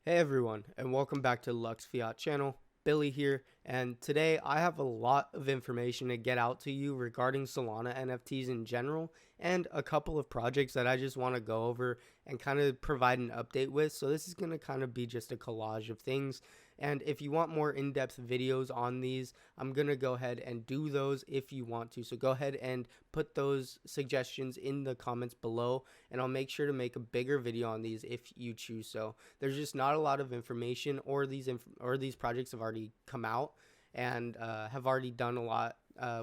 Hey everyone, and welcome back to Lux Fiat channel. Billy here, and today I have a lot of information to get out to you regarding Solana NFTs in general, and a couple of projects that I just want to go over and kind of provide an update with. So this is going to kind of be just a collage of things, and if you want more in-depth videos on these, I'm going to go ahead and do those if you want to. So go ahead and put those suggestions in the comments below, and I'll make sure to make a bigger video on these if you choose so. There's just not a lot of information, or these projects have already come out and have already done a lot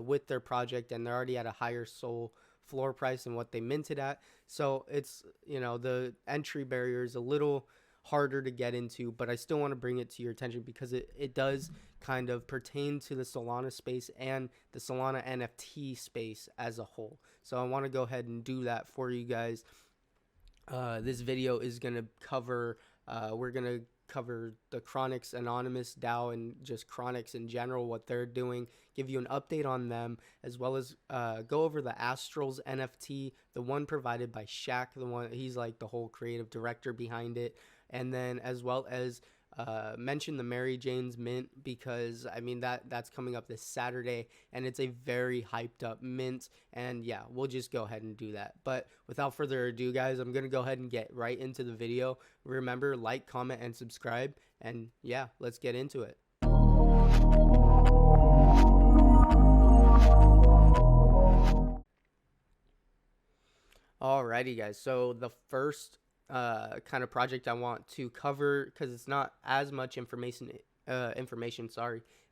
with their project, and they're already at a higher SOL floor price than what they minted at. So it's, the entry barrier is a little harder to get into, but I still want to bring it to your attention because it does kind of pertain to the Solana space and the Solana NFT space as a whole. So I want to go ahead and do that for you guys. This video is going to cover, we're going to cover the Kronikz Anonymous DAO and just Kronikz in general, what they're doing, give you an update on them, as well as go over the Astrals NFT, the one provided by SHAQ, he's like the whole creative director behind it, and then as well as mention the Mary Jane's mint, because I mean that's coming up this Saturday and it's a very hyped up mint, and yeah, we'll just go ahead and do that. But without further ado, guys, I'm gonna go ahead and get right into the video. Remember, like, comment, and subscribe, and yeah, let's get into it. Alrighty, guys, so the first kind of project I want to cover, because it's not as much information,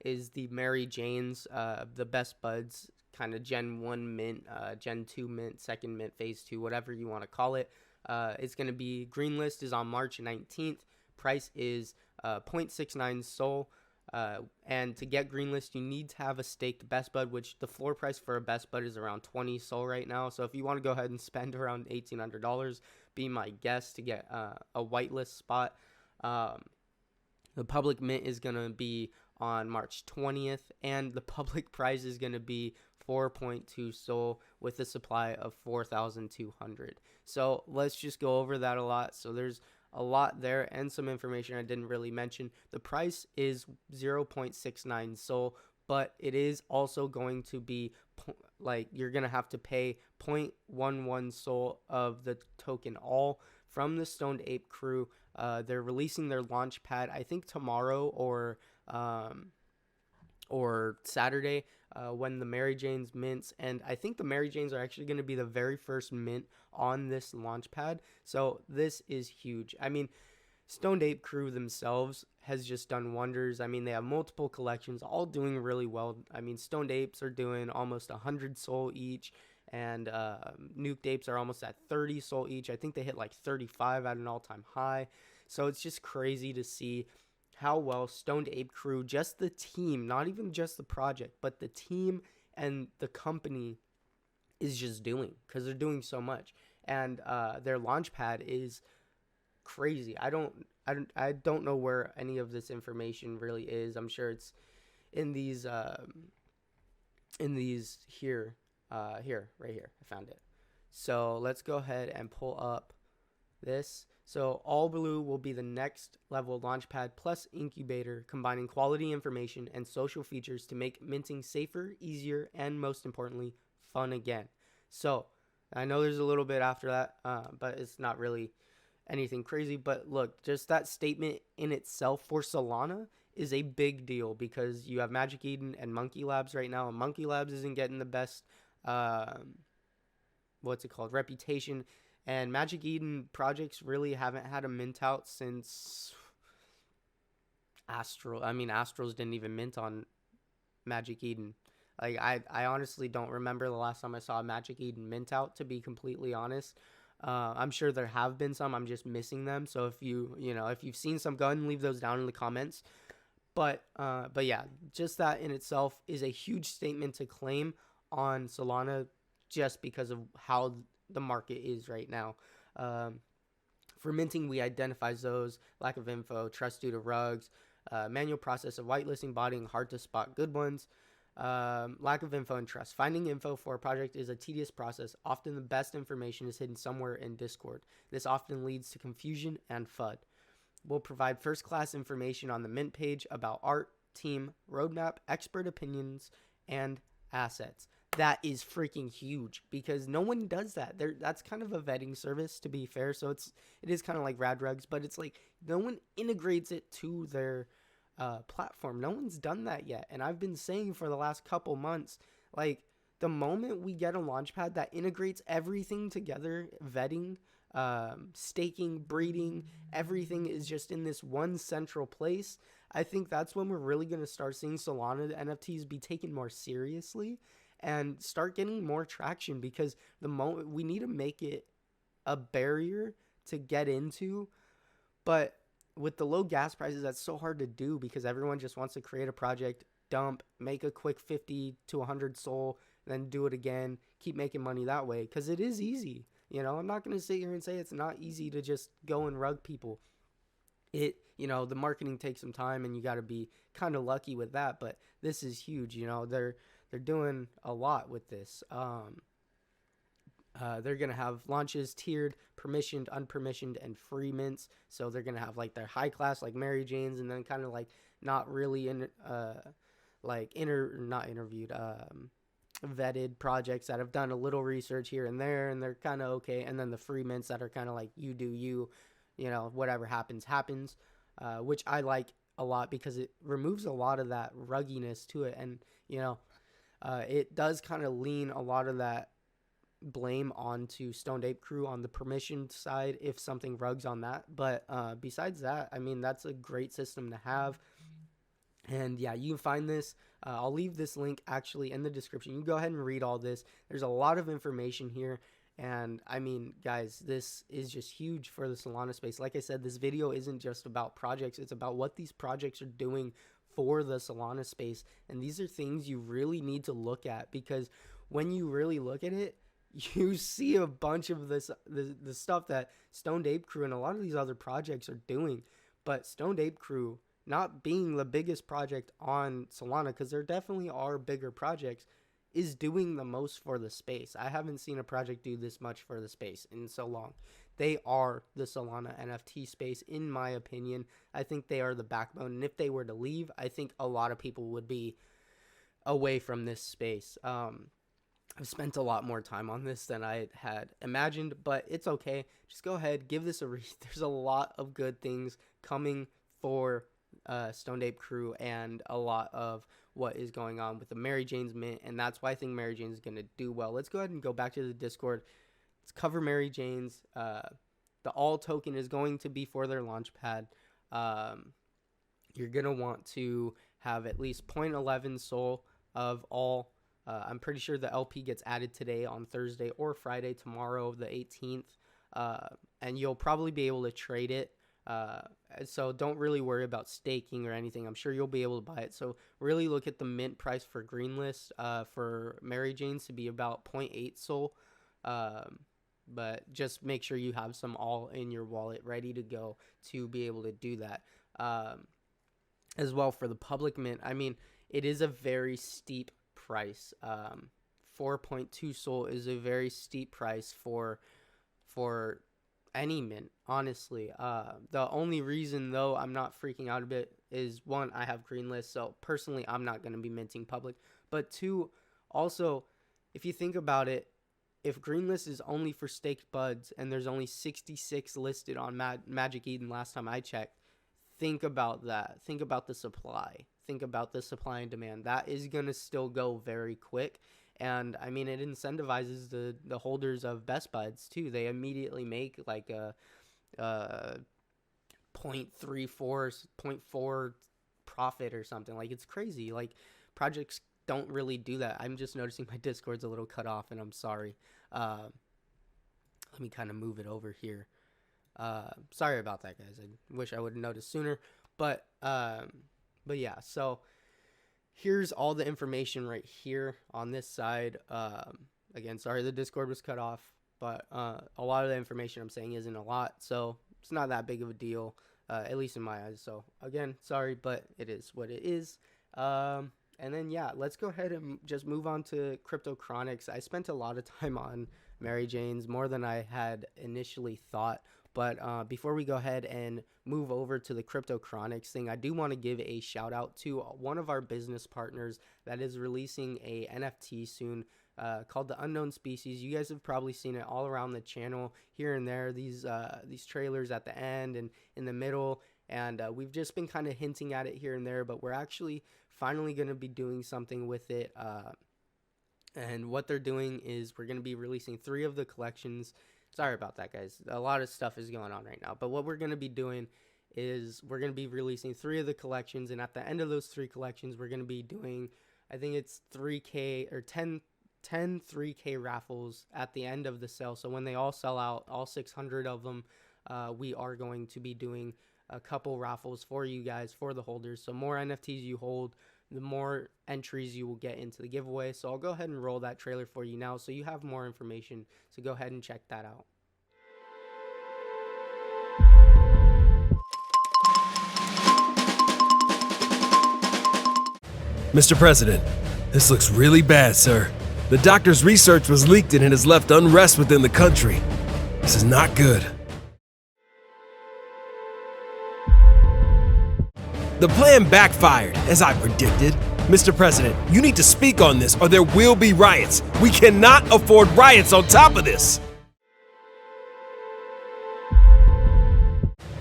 is the Mary Jane's, the Best Buds kind of Gen 1 mint, Gen 2 mint, second mint, phase 2, whatever you want to call it. It's going to be, green list is on March 19th. Price is 0.69 SOL. And to get greenlist, you need to have a staked Best Bud, which the floor price for a Best Bud is around 20 SOL right now. So if you want to go ahead and spend around $1,800, be my guest to get a whitelist spot. The public mint is going to be on March 20th, and the public price is going to be 4.2 SOL with a supply of 4,200. So let's just go over that a lot. So there's a lot there and some information I didn't really mention. The price is 0.69 SOL, but it is also going to be you're going to have to pay 0.11 SOL of the token all from the Stoned Ape Crew. They're releasing their Launchpad, I think tomorrow or Saturday, when the Mary Jane's mints, and I think the Mary Janes are actually going to be the very first mint on this Launchpad. So this is huge. I mean, Stoned Ape Crew themselves has just done wonders. I mean, they have multiple collections, all doing really well. I mean, Stoned Apes are doing almost 100 SOL each, and Nuked Apes are almost at 30 SOL each. I think they hit like 35 at an all-time high. So it's just crazy to see how well Stoned Ape Crew, just the team, not even just the project, but the team and the company is just doing, because they're doing so much. And their Launchpad is crazy. I don't know where any of this information really is. I'm sure it's in these here, right here. I found it. So let's go ahead and pull up this. So All Blue will be the next level Launchpad plus incubator, combining quality information and social features to make minting safer, easier, and most importantly, fun again. So I know there's a little bit after that, but it's not really anything crazy. But look, just that statement in itself for Solana is a big deal, because you have Magic Eden and Monkey Labs right now, and Monkey Labs isn't getting the best reputation, and Magic Eden projects really haven't had a mint out since Astrals. I mean, Astrals didn't even mint on Magic Eden. Like, I honestly don't remember the last time I saw a Magic Eden mint out, to be completely honest. I'm sure there have been some. I'm just missing them. So if if you've seen some, go ahead and leave those down in the comments. But yeah, just that in itself is a huge statement to claim on Solana, just because of how the market is right now. For minting, we identify those: lack of info, trust due to rugs, manual process of whitelisting, botting, hard to spot good ones, lack of info and trust. Finding info for a project is a tedious process. Often the best information is hidden somewhere in Discord. This often leads to confusion and FUD. will provide first-class information on the Mint page about art, team, roadmap, expert opinions, and assets. That is freaking huge because no one does that. That's kind of a vetting service, to be fair. So it is kind of like Radrugs, but it's like no one integrates it to their platform. No one's done that yet, and I've been saying for the last couple months, like the moment we get a Launchpad that integrates everything together, vetting, staking, breeding, everything is just in this one central place. I think that's when we're really going to start seeing Solana NFTs be taken more seriously and start getting more traction, because the moment we need to make it a barrier to get into, but with the low gas prices, that's so hard to do because everyone just wants to create a project, dump, make a quick 50 to 100 SOL, then do it again, keep making money that way, because it is easy. You know, I'm not going to sit here and say it's not easy to just go and rug people. The marketing takes some time and you got to be kind of lucky with that, but this is huge. They're doing a lot with this. They're going to have launches tiered, permissioned, unpermissioned, and free mints. So they're going to have like their high class, like Mary Jane's, and then kind of like not really vetted projects that have done a little research here and there, and they're kind of okay. And then the free mints that are kind of like you do you, whatever happens, which I like a lot because it removes a lot of that rugginess to it. And, it does kind of lean a lot of that blame onto Stoned Ape Crew on the permissioned side if something rugs on that. But besides that, I mean, that's a great system to have. And yeah, you can find this. I'll leave this link actually in the description. You go ahead and read all this. There's a lot of information here. And I mean, guys, this is just huge for the Solana space. Like I said, this video isn't just about projects. It's about what these projects are doing for the Solana space. And these are things you really need to look at, because when you really look at it, you see a bunch of the stuff that Stoned Ape Crew and a lot of these other projects are doing. But Stoned Ape Crew, not being the biggest project on Solana, because there definitely are bigger projects, is doing the most for the space. I haven't seen a project do this much for the space in so long. They are the Solana NFT space, in my opinion. I think they are the backbone. And if they were to leave, I think a lot of people would be away from this space. I've spent a lot more time on this than I had imagined, but it's okay. Just go ahead, give this a read. There's a lot of good things coming for Stoned Ape Crew, and a lot of what is going on with the Mary Jane's mint, and that's why I think Mary Jane's going to do well. Let's go ahead and go back to the Discord. Let's cover Mary Jane's. The all token is going to be for their Launchpad. You're going to want to have at least 0.11 SOL of all. I'm pretty sure the LP gets added today on Thursday or Friday, tomorrow, the 18th. And you'll probably be able to trade it. So don't really worry about staking or anything. I'm sure you'll be able to buy it. So really look at the mint price for Greenlist for Mary Jane's to be about 0.8 SOL. But just make sure you have some all in your wallet ready to go to be able to do that. As well for the public mint, I mean, it is a very steep price. 4.2 SOL is a very steep price for any mint, honestly. The only reason though I'm not freaking out a bit is, one, I have Greenlist, so personally I'm not going to be minting public. But two, also, if you think about it, if Greenlist is only for staked buds and there's only 66 listed on Magic Eden last time I checked, think about that. Think about the supply. Think about the supply and demand. That is going to still go very quick. And I mean, it incentivizes the holders of best buds too. They immediately make like a 0.4 profit or something. Like, it's crazy. Like, projects don't really do that. I'm just noticing my Discord's a little cut off, and I'm sorry. Let me kind of move it over here. Sorry about that, guys. I wish I would have noticed sooner. But yeah, so here's all the information right here on this side. Again, sorry the Discord was cut off, but a lot of the information I'm saying isn't a lot, so it's not that big of a deal, at least in my eyes. So again, sorry, but it is what it is. And then yeah, let's go ahead and just move on to Cryptochronix. I spent a lot of time on Mary Jane's, more than I had initially thought, But before we go ahead and move over to the Cryptochronix thing, I do want to give a shout out to one of our business partners that is releasing a NFT soon called the Unknown Species. You guys have probably seen it all around the channel here and there, these trailers at the end and in the middle. And we've just been kind of hinting at it here and there, but we're actually finally going to be doing something with it. And what they're doing is we're going to be releasing 3 of the collections. Sorry about that, guys. A lot of stuff is going on right now. But what we're going to be doing is we're going to be releasing 3 of the collections. And at the end of those 3 collections, we're going to be doing, I think it's 3K or 10 3K raffles at the end of the sale. So when they all sell out, all 600 of them, we are going to be doing a couple raffles for you guys, for the holders. So more NFTs you hold, the more entries you will get into the giveaway. So I'll go ahead and roll that trailer for you now so you have more information. So go ahead and check that out. Mr. President, this looks really bad, sir. The doctor's research was leaked and it has left unrest within the country. This is not good. The plan backfired, as I predicted. Mr. President, you need to speak on this or there will be riots. We cannot afford riots on top of this.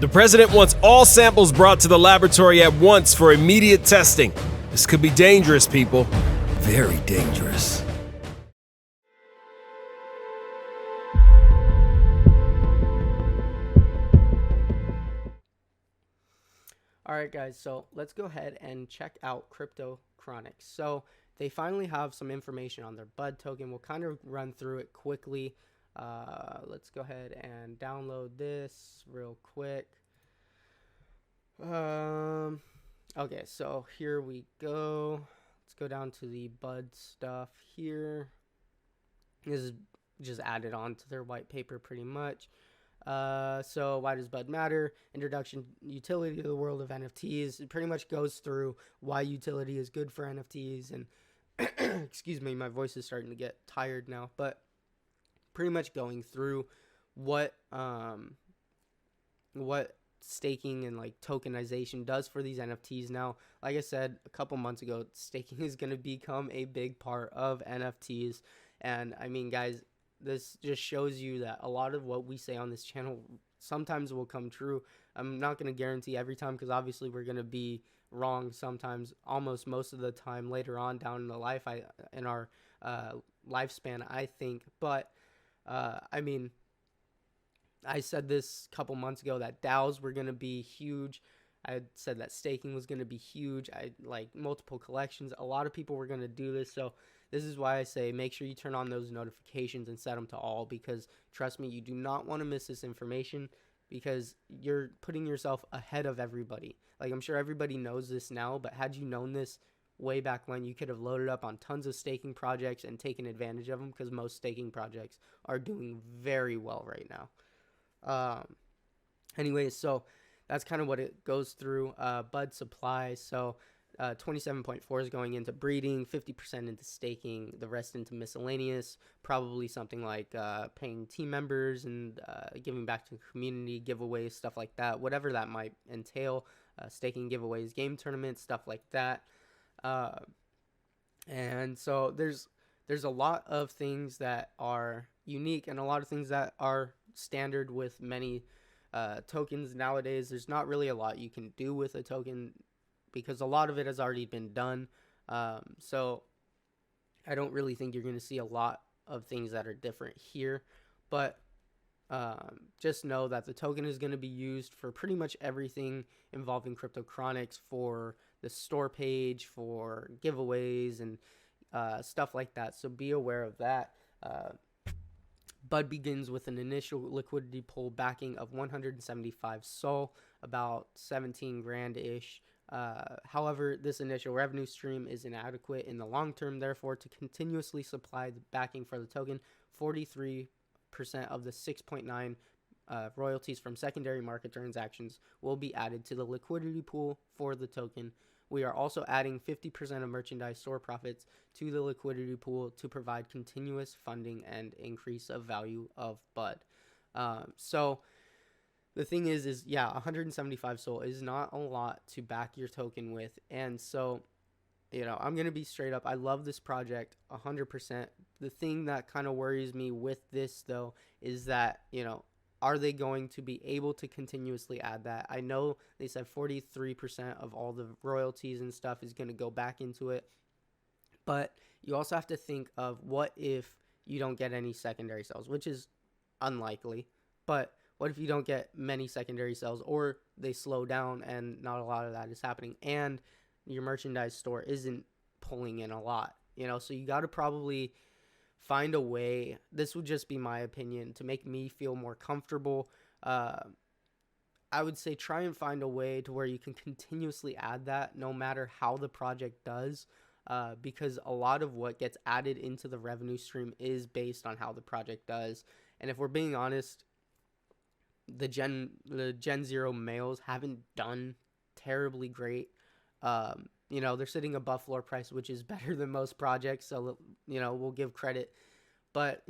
The president wants all samples brought to the laboratory at once for immediate testing. This could be dangerous, people. Very dangerous. Alright guys, so let's go ahead and check out Cryptochronix. So they finally have some information on their BUD token. We'll kind of run through it quickly. Let's go ahead and download this real quick. Okay, so here we go. Let's go down to the BUD stuff here. This is just added on to their white paper pretty much. So why does BUD matter? Introduction, utility to the world of NFTs. It pretty much goes through why utility is good for NFTs. And excuse me, my voice is starting to get tired now, but pretty much going through what staking and like tokenization does for these NFTs. Now, like I said a couple months ago, staking is going to become a big part of NFTs. And I mean, guys, this just shows you that a lot of what we say on this channel sometimes will come true. I'm not going to guarantee every time, because obviously we're going to be wrong sometimes, almost most of the time later on down in the life, in our lifespan, I think. But I mean, I said this a couple months ago that DAOs were going to be huge. I said that staking was going to be huge. I like multiple collections. A lot of people were going to do this. So this is why I say make sure you turn on those notifications and set them to all, because trust me, you do not want to miss this information, because you're putting yourself ahead of everybody. Like, I'm sure everybody knows this now, but had you known this way back when, you could have loaded up on tons of staking projects and taken advantage of them, because most staking projects are doing very well right now. Anyways, so that's kind of what it goes through. BUD supply. So 27.4 is going into breeding, 50% into staking, the rest into miscellaneous, probably something like paying team members and giving back to the community, giveaways, stuff like that, whatever that might entail, staking giveaways, game tournaments, stuff like that. And so there's a lot of things that are unique and a lot of things that are standard with many tokens nowadays. There's not really a lot you can do with a token, because a lot of it has already been done. So I don't really think you're going to see a lot of things that are different here. But just know that the token is going to be used for pretty much everything involving Cryptochronix, for the store page, for giveaways, and stuff like that. So be aware of that. BUD begins with an initial liquidity pool backing of 175 SOL, about 17 grand-ish. However, this initial revenue stream is inadequate in the long term. Therefore, to continuously supply the backing for the token, 43% of the 6.9 royalties from secondary market transactions will be added to the liquidity pool for the token. We are also adding 50% of merchandise store profits to the liquidity pool to provide continuous funding and increase of value of BUD. So the thing is yeah, 175 Sol is not a lot to back your token with. And so, I'm going to be straight up. I love this project 100%. The thing that kind of worries me with this, though, is that, are they going to be able to continuously add that? I know they said 43% of all the royalties and stuff is going to go back into it. But you also have to think of, what if you don't get any secondary sales, which is unlikely. But what if you don't get many secondary sales, or they slow down and not a lot of that is happening, and your merchandise store isn't pulling in a lot? So you got to probably find a way. This would just be my opinion, to make me feel more comfortable. I would say try and find a way to where you can continuously add that no matter how the project does, because a lot of what gets added into the revenue stream is based on how the project does. And if we're being honest, the Gen 0 males haven't done terribly great. They're sitting above floor price, which is better than most projects, so we'll give credit. But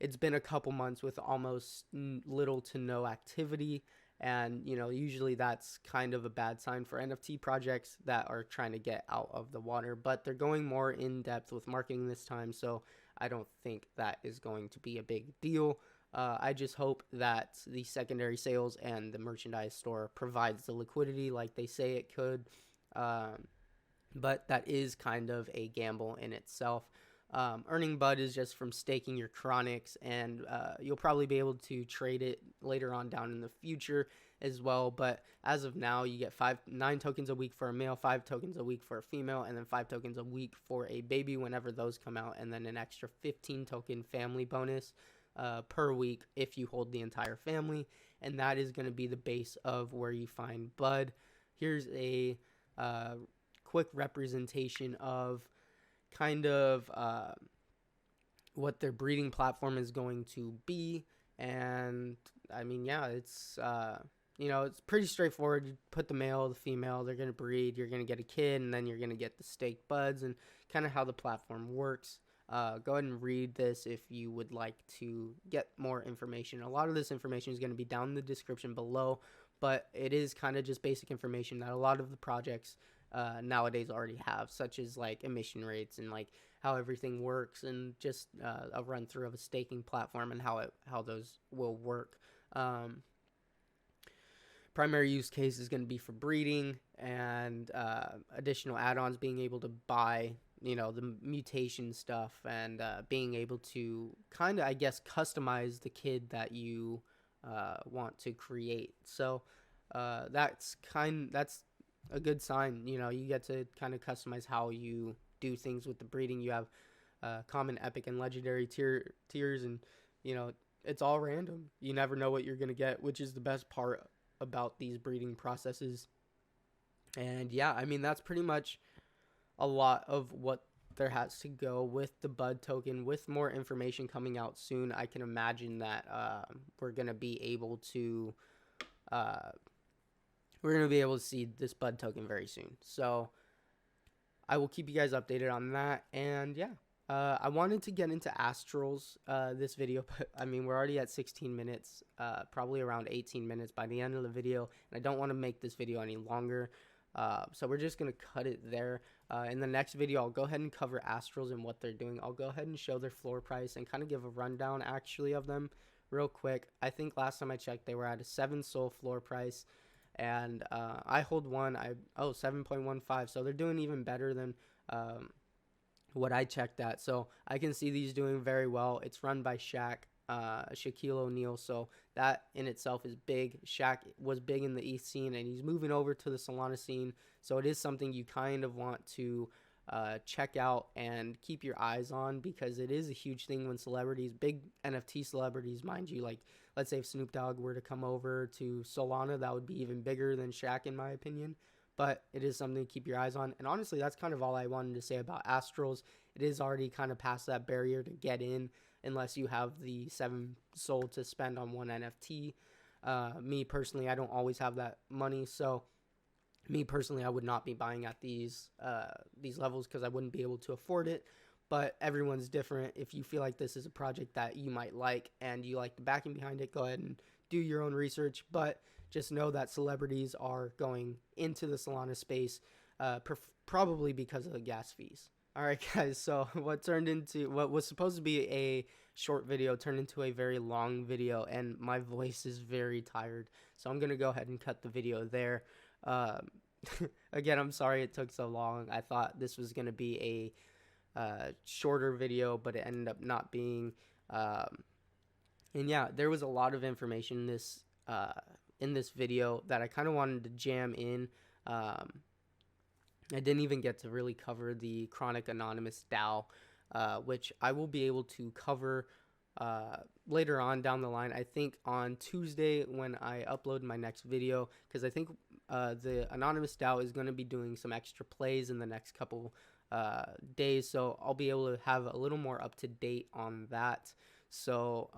it's been a couple months with almost little to no activity, and usually that's kind of a bad sign for NFT projects that are trying to get out of the water. But they're going more in depth with marketing this time, so I don't think that is going to be a big deal. I just hope that the secondary sales and the merchandise store provides the liquidity like they say it could. But that is kind of a gamble in itself. Earning Bud is just from staking your Kronikz, and you'll probably be able to trade it later on down in the future as well. But as of now, you get 9 tokens a week for a male, 5 tokens a week for a female, and then 5 tokens a week for a baby whenever those come out, and then an extra 15 token family bonus per week if you hold the entire family. And that is going to be the base of where you find Bud. Here's a quick representation of kind of what their breeding platform is going to be. And I mean, yeah, it's it's pretty straightforward. You put the male, the female, they're going to breed, you're going to get a kid, and then you're going to get the staked buds, and kind of how the platform works. Go ahead and read this if you would like to get more information. A lot of this information is going to be down in the description below, but it is kind of just basic information that a lot of the projects nowadays already have, such as like emission rates and like how everything works, and just a run through of a staking platform and how those will work. Primary use case is going to be for breeding, and additional add-ons, being able to buy the mutation stuff, and being able to kind of, I guess, customize the kid that you want to create. So that's a good sign. You get to kind of customize how you do things with the breeding. You have common, epic, and legendary tiers, and it's all random. You never know what you're gonna get, which is the best part about these breeding processes. And yeah, I mean, that's pretty much a lot of what there has to go with the Bud token. With more information coming out soon, I can imagine that we're gonna be able to see this Bud token very soon. So I will keep you guys updated on that. And yeah, I wanted to get into Astrals this video, but I mean, we're already at 16 minutes, probably around 18 minutes by the end of the video, and I don't want to make this video any longer. So we're just going to cut it there. In the next video, I'll go ahead and cover Astrals and what they're doing. I'll go ahead and show their floor price and kind of give a rundown actually of them real quick. I think last time I checked, they were at a 7 Sol floor price. And I hold one, 7.15, so they're doing even better than what I checked at. So I can see these doing very well. It's run by SHAQ, Shaquille O'Neil, so that in itself is big. SHAQ was big in the ETH scene, and he's moving over to the Solana scene, so it is something you kind of want to check out and keep your eyes on, because it is a huge thing when celebrities, big NFT celebrities, mind you, like let's say if Snoop Dogg were to come over to Solana, that would be even bigger than SHAQ in my opinion. But it is something to keep your eyes on. And honestly, that's kind of all I wanted to say about Astrals. It is already kind of past that barrier to get in, unless you have the 7 Sol to spend on one NFT. Me personally, I don't always have that money, so me personally, I would not be buying at these levels, because I wouldn't be able to afford it. But everyone's different. If you feel like this is a project that you might like and you like the backing behind it, go ahead and do your own research, but just know that celebrities are going into the Solana space, probably because of the gas fees. All right, guys. So what was supposed to be a short video turned into a very long video, and my voice is very tired. So I'm gonna go ahead and cut the video there. Again, I'm sorry it took so long. I thought this was gonna be a shorter video, but it ended up not being. And yeah, there was a lot of information in this video that I kind of wanted to jam in. I didn't even get to really cover the Kronikz Anonymous DAO, which I will be able to cover later on down the line. I think on Tuesday when I upload my next video, because I think the Anonymous DAO is going to be doing some extra plays in the next couple days, so I'll be able to have a little more up to date on that. So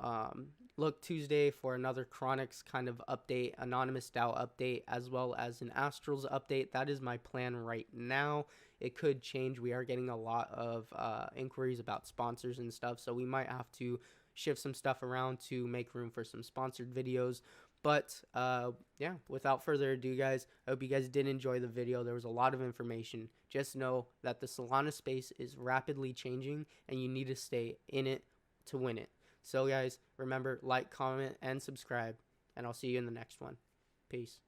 look Tuesday for another Kronikz kind of update, Anonymous DAO update, as well as an Astrals update. That is my plan right now. It could change. We are getting a lot of inquiries about sponsors and stuff, so we might have to shift some stuff around to make room for some sponsored videos. But yeah, without further ado, guys, I hope you guys did enjoy the video. There was a lot of information. Just know that the Solana space is rapidly changing, and you need to stay in it to win it. So guys, remember, like, comment, and subscribe, and I'll see you in the next one. Peace.